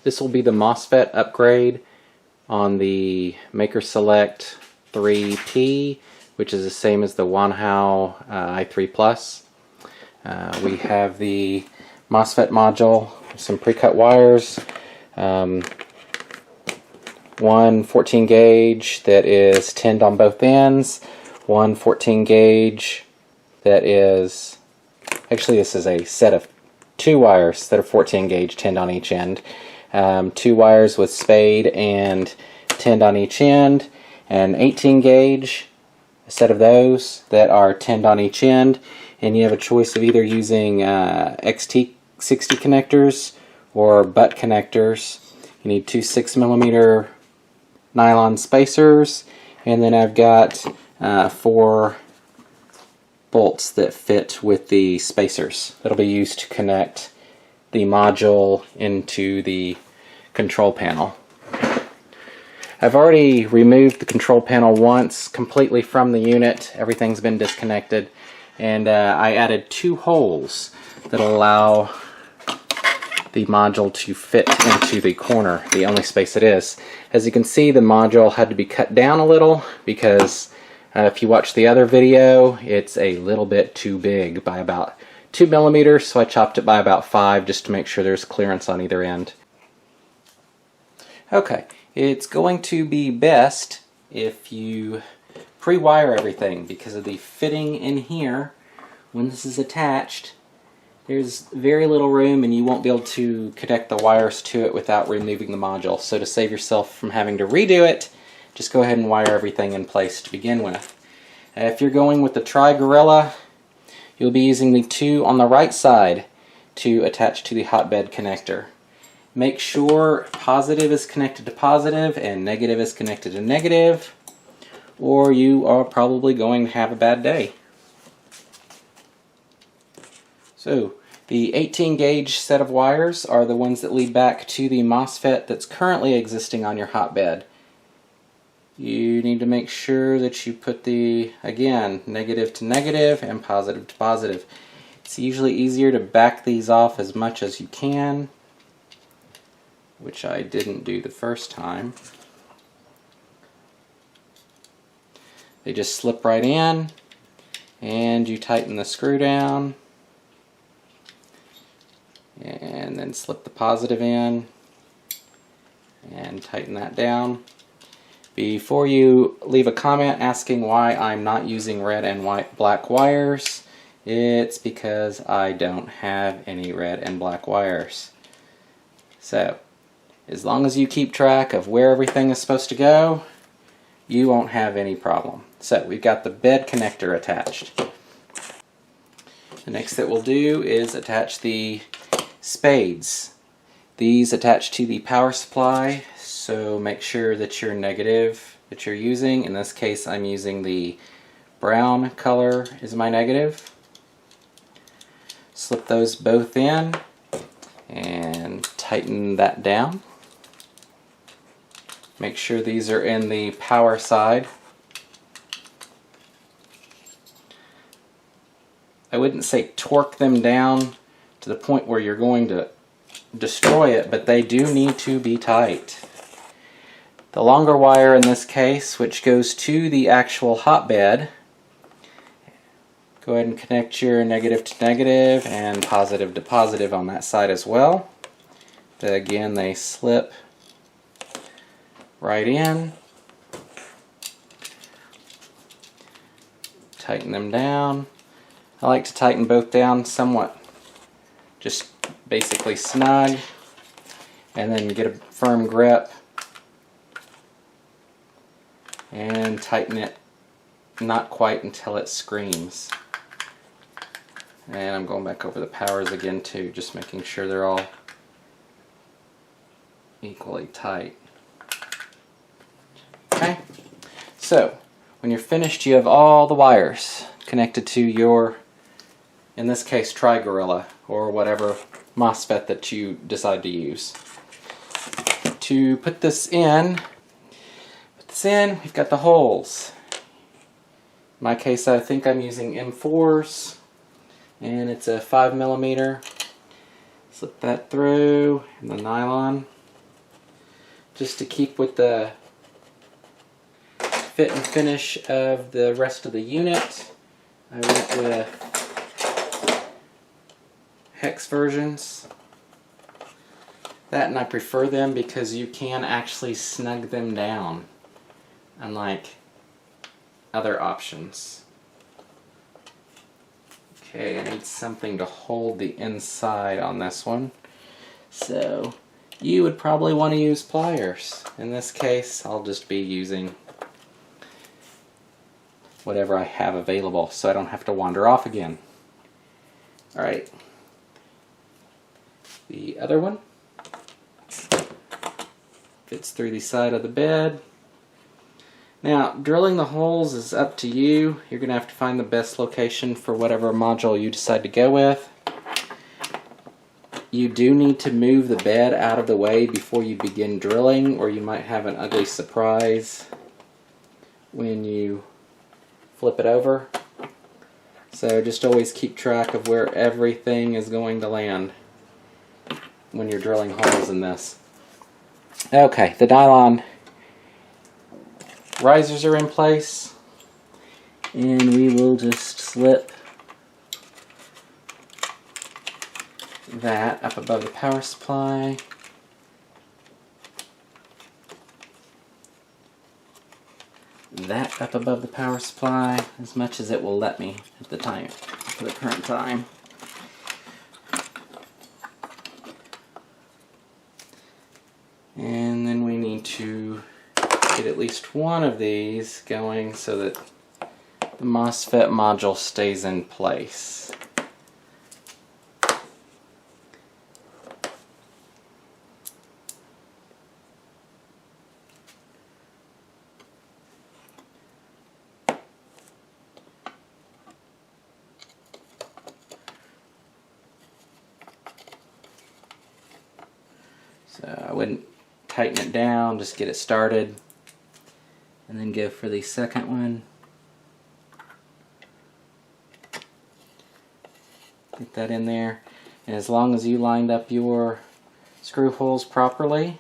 This will be the Mosfet upgrade on the Maker Select IIIP, which is the same as the Wanhao i3 Plus. We have the Mosfet module, some pre-cut wires, one 14 gauge that is tinned on both ends, one 14 gauge that is, actually this is a set of 2 wires that are 14 gauge tinned on each end. 2 wires with spade and tinned on each end, and 18 gauge, a set of those that are tinned on each end, and you have a choice of either using XT60 connectors or butt connectors. You need 2 6mm nylon spacers, and then I've got 4 bolts that fit with the spacers that'll be used to connect the module into the control panel. I've already removed the control panel once completely from the unit. Everything's been disconnected, and I added 2 holes that'll allow the module to fit into the corner, the only space it is. As you can see, the module had to be cut down a little because if you watch the other video, it's a little bit too big by about 2 millimeters, so I chopped it by about 5 just to make sure there's clearance on either end. Okay, it's going to be best if you pre-wire everything, because of the fitting in here. When this is attached, there's very little room and you won't be able to connect the wires to it without removing the module. So to save yourself from having to redo it, just go ahead and wire everything in place to begin with. If you're going with the Tri-Gorilla, you'll be using the 2 on the right side to attach to the hotbed connector. Make sure positive is connected to positive and negative is connected to negative, or you are probably going to have a bad day. So the 18 gauge set of wires are the ones that lead back to the Mosfet that's currently existing on your hotbed. You need to make sure that you put the, again, negative to negative and positive to positive. It's usually easier to back these off as much as you can, which I didn't do the first time. They just slip right in, and you tighten the screw down, and then slip the positive in, and tighten that down. Before you leave a comment asking why I'm not using red and black wires, it's because I don't have any red and black wires. So, as long as you keep track of where everything is supposed to go, you won't have any problem. So we've got the bed connector attached. The next that we'll do is attach the spades. These attach to the power supply, so make sure that your negative that you're using, in this case I'm using the brown color is my negative. Slip those both in and tighten that down. Make sure these are in the power side. I wouldn't say torque them down to the point where you're going to destroy it, but they do need to be tight. The longer wire in this case, which goes to the actual hotbed, go ahead and connect your negative to negative and positive to positive on that side as well. Again, they slip right in. Tighten them down. I like to tighten both down somewhat, just basically snug, and then get a firm grip and tighten it not quite until it screams. And I'm going back over the powers again too, just making sure they're all equally tight. Okay, so when you're finished, you have all the wires connected to your, in this case, Tri-Gorilla or whatever Mosfet that you decide to use. To put this in, we've got the holes. In my case, I think I'm using M4s, and it's a 5mm. Slip that through in the nylon. just to keep with the fit and finish of the rest of the unit, I went with hex versions. That, and I prefer them because you can actually snug them down, unlike other options. Okay, I need something to hold the inside on this one. So you would probably want to use pliers. In this case, I'll just be using whatever I have available so I don't have to wander off again. Alright. The other one fits through the side of the bed. Now, drilling the holes is up to you. You're going to have to find the best location for whatever module you decide to go with. You do need to move the bed out of the way before you begin drilling, or you might have an ugly surprise when you flip it over. So just always keep track of where everything is going to land when you're drilling holes in this. Okay, the nylon risers are in place, and we will just slip that up above the power supply. That up above the power supply, as much as it will let me at the time, for the current time. And then we need to get at least one of these going so that the Mosfet module stays in place. So I wouldn't tighten it down, just get it started, and then go for the second one. Get that in there, and as long as you lined up your screw holes properly,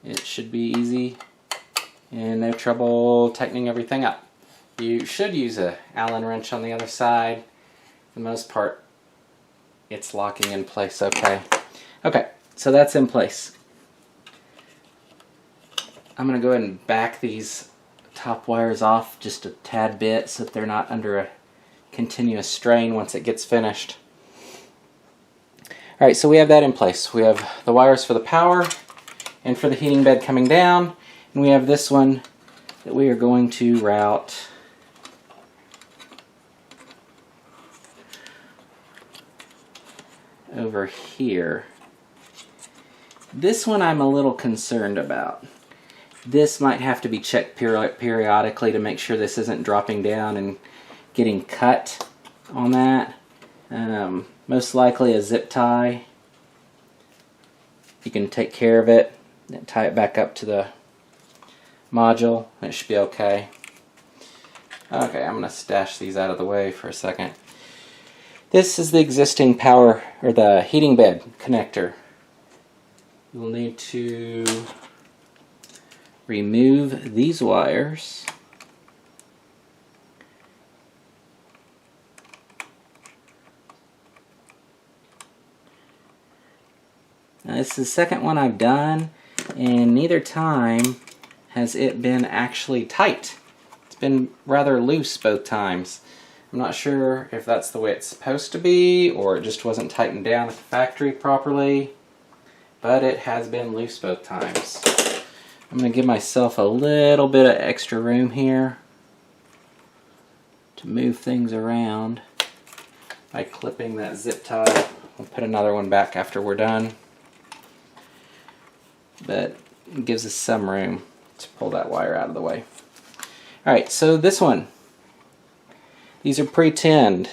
it should be easy and no trouble tightening everything up. You should use an Allen wrench on the other side. For the most part, it's locking in place okay. Okay, so that's in place. I'm going to go ahead and back these top wires off just a tad bit so that they're not under a continuous strain once it gets finished. Alright, so we have that in place. We have the wires for the power and for the heating bed coming down, and we have this one that we are going to route over here. This one I'm a little concerned about. This might have to be checked periodically to make sure this isn't dropping down and getting cut on that. Most likely a zip tie. You can take care of it and tie it back up to the module and it should be okay. Okay, I'm going to stash these out of the way for a second. This is the existing power, or the heating bed connector. You'll need to remove these wires. Now, this is the second one I've done, and neither time has it been actually tight. It's been rather loose both times. I'm not sure if that's the way it's supposed to be, or it just wasn't tightened down at the factory properly, but it has been loose both times. I'm going to give myself a little bit of extra room here to move things around by clipping that zip tie. We'll put another one back after we're done, but it gives us some room to pull that wire out of the way. Alright, so this one, these are pre-tinned.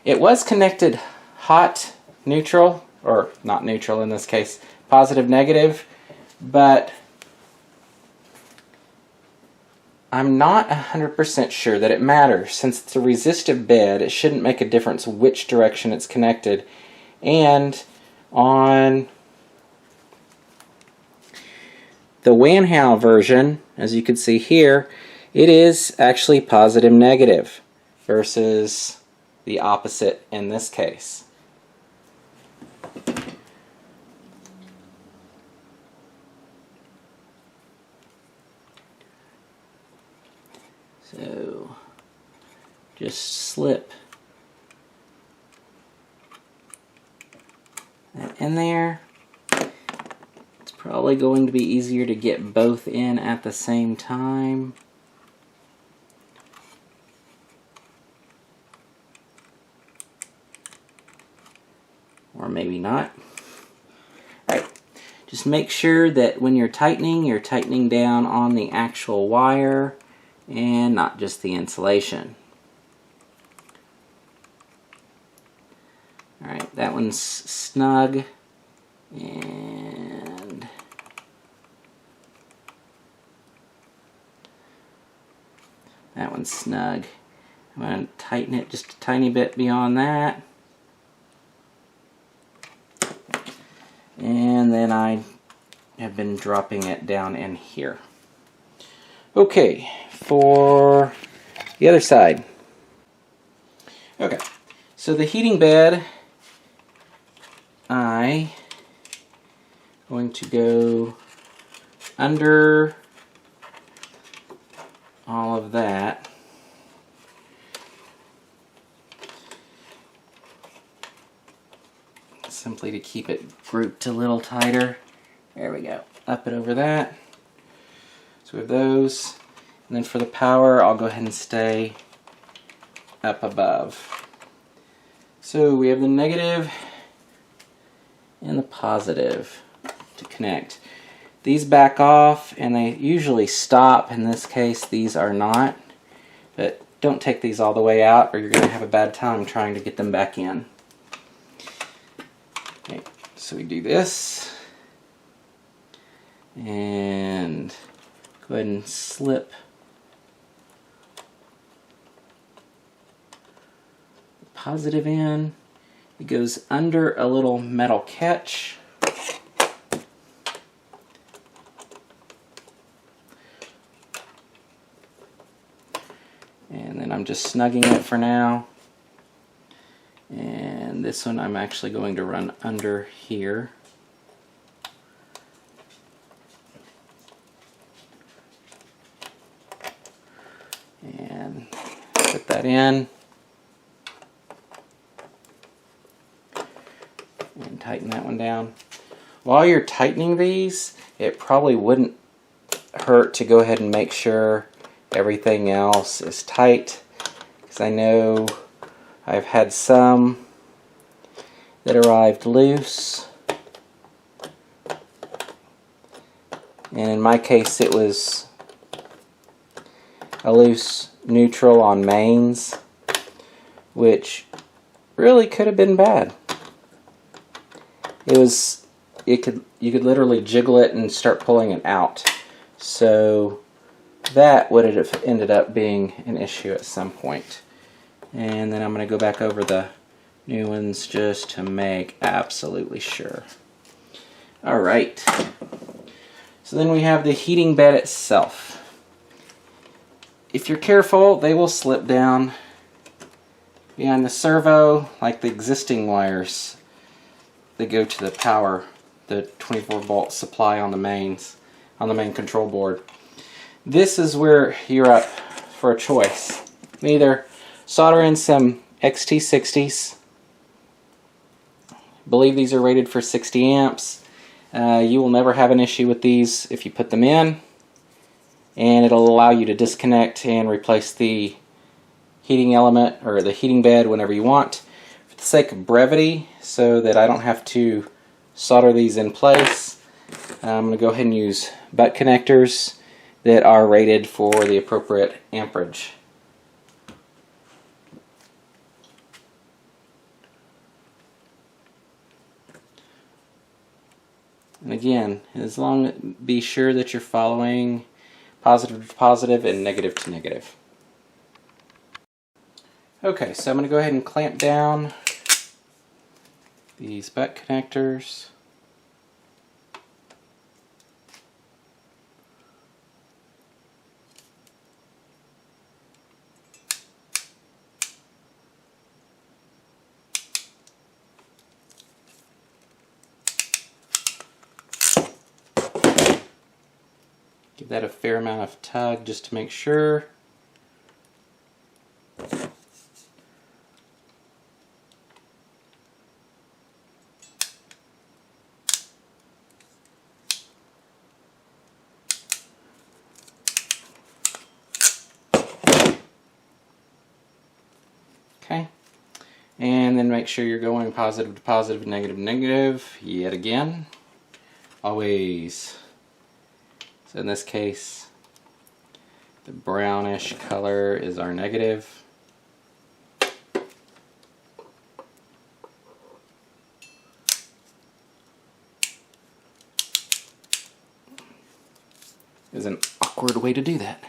It was connected hot, neutral, or not neutral in this case, positive, negative, but I'm not 100% sure that it matters. Since it's a resistive bed, it shouldn't make a difference which direction it's connected. And on the Wanhao version, as you can see here, it is actually positive negative versus the opposite in this case. So just slip that in there. It's probably going to be easier to get both in at the same time. Or maybe not. Alright, just make sure that when you're tightening down on the actual wire and not just the insulation. Alright, that one's snug, and that one's snug. I'm going to tighten it just a tiny bit beyond that. And then I have been dropping it down in here. Okay, for the other side. Okay, so the heating bed, I'm going to go under all of that. Simply to keep it grouped a little tighter. There we go. Up it over that. So we have those. And then for the power, I'll go ahead and stay up above. So we have the negative and the positive to connect. These back off and they usually stop. In this case, these are not. But don't take these all the way out or you're going to have a bad time trying to get them back in. Okay, so we do this. And go ahead and slip the positive in. It goes under a little metal catch. And then I'm just snugging it for now. And this one I'm actually going to run under here. And put that in. And tighten that one down. While you're tightening these, it probably wouldn't hurt to go ahead and make sure everything else is tight, because I know I've had some that arrived loose, and in my case it was a loose neutral on mains, which really could have been bad. You could literally jiggle it and start pulling it out, so that would have ended up being an issue at some point. And then I'm going to go back over the new ones just to make absolutely sure. Alright, so then we have the heating bed itself. If you're careful, they will slip down behind the servo like the existing wires that go to the power, the 24-volt supply on the mains, on the main control board. This is where you're up for a choice. Either solder in some XT60s. I believe these are rated for 60 amps. You will never have an issue with these if you put them in, and it'll allow you to disconnect and replace the heating element or the heating bed whenever you want. For the sake of brevity, so that I don't have to solder these in place, I'm going to go ahead and use butt connectors that are rated for the appropriate amperage. And again, be sure that you're following positive to positive, and negative to negative. Okay, so I'm going to go ahead and clamp down these butt connectors. Give that a fair amount of tug just to make sure. Okay, and then make sure you're going positive to positive, negative to negative, yet again. Always. So in this case, the brownish color is our negative. Is an awkward way to do that.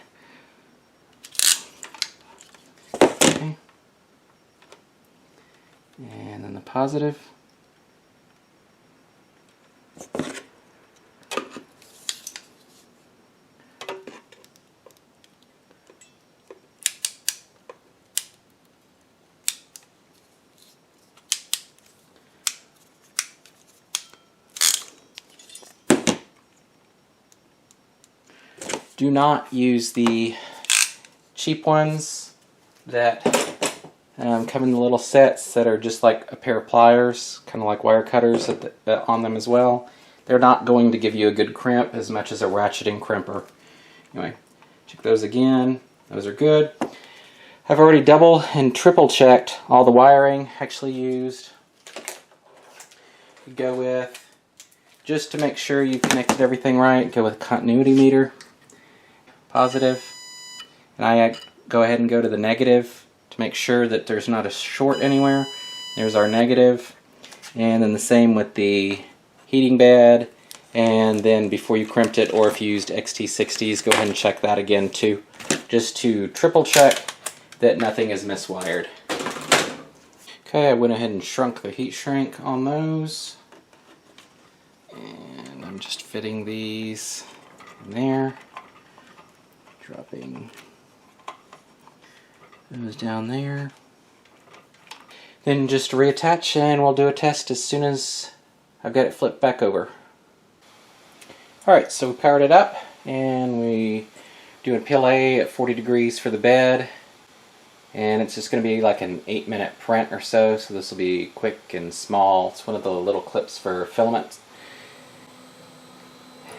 Okay. And then the positive. Do not use the cheap ones that come in the little sets that are just like a pair of pliers, kind of like wire cutters on them as well. They're not going to give you a good crimp as much as a ratcheting crimper. Anyway, check those again. Those are good. I've already double and triple checked all the wiring actually used. You go with, just to make sure you connected everything right, go with continuity meter. Positive, and I go ahead and go to the negative to make sure that there's not a short anywhere. There's our negative, and then the same with the heating bed, and then before you crimped it, or if you used XT60s, go ahead and check that again too, just to triple check that nothing is miswired. Okay, I went ahead and shrunk the heat shrink on those, and I'm just fitting these in there. Dropping those down there. Then just reattach, and we'll do a test as soon as I've got it flipped back over. Alright, so we powered it up, and we do a PLA at 40 degrees for the bed, and it's just going to be like an 8-minute print or so, so this will be quick and small. It's one of the little clips for filament.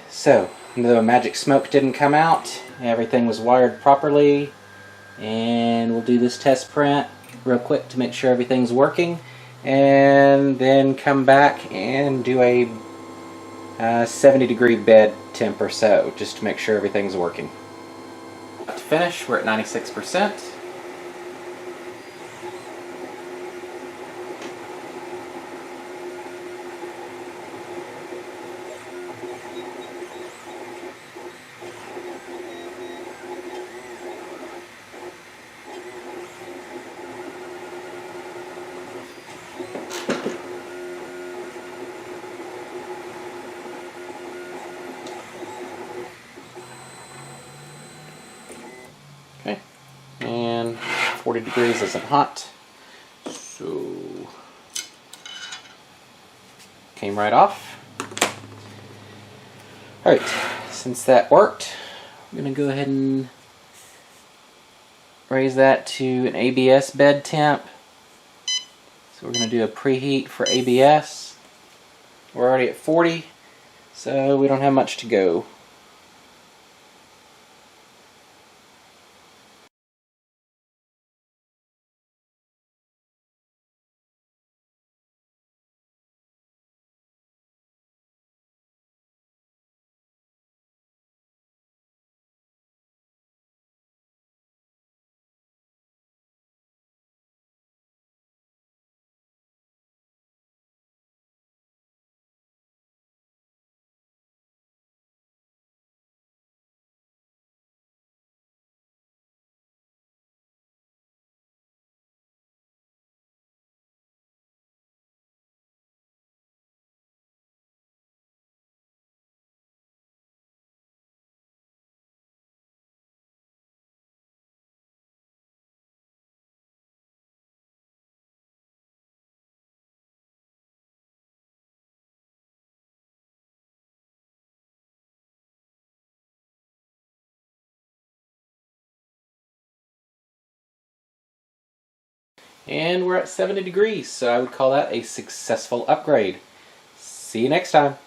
So, the magic smoke didn't come out, everything was wired properly, and we'll do this test print real quick to make sure everything's working, and then come back and do a 70-degree bed temp or so, just to make sure everything's working. To finish, we're at 96%. Okay, and 40 degrees isn't hot, so came right off. Alright, since that worked, I'm going to go ahead and raise that to an ABS bed temp. So we're going to do a preheat for ABS. We're already at 40, so we don't have much to go. And we're at 70 degrees, so I would call that a successful upgrade. See you next time.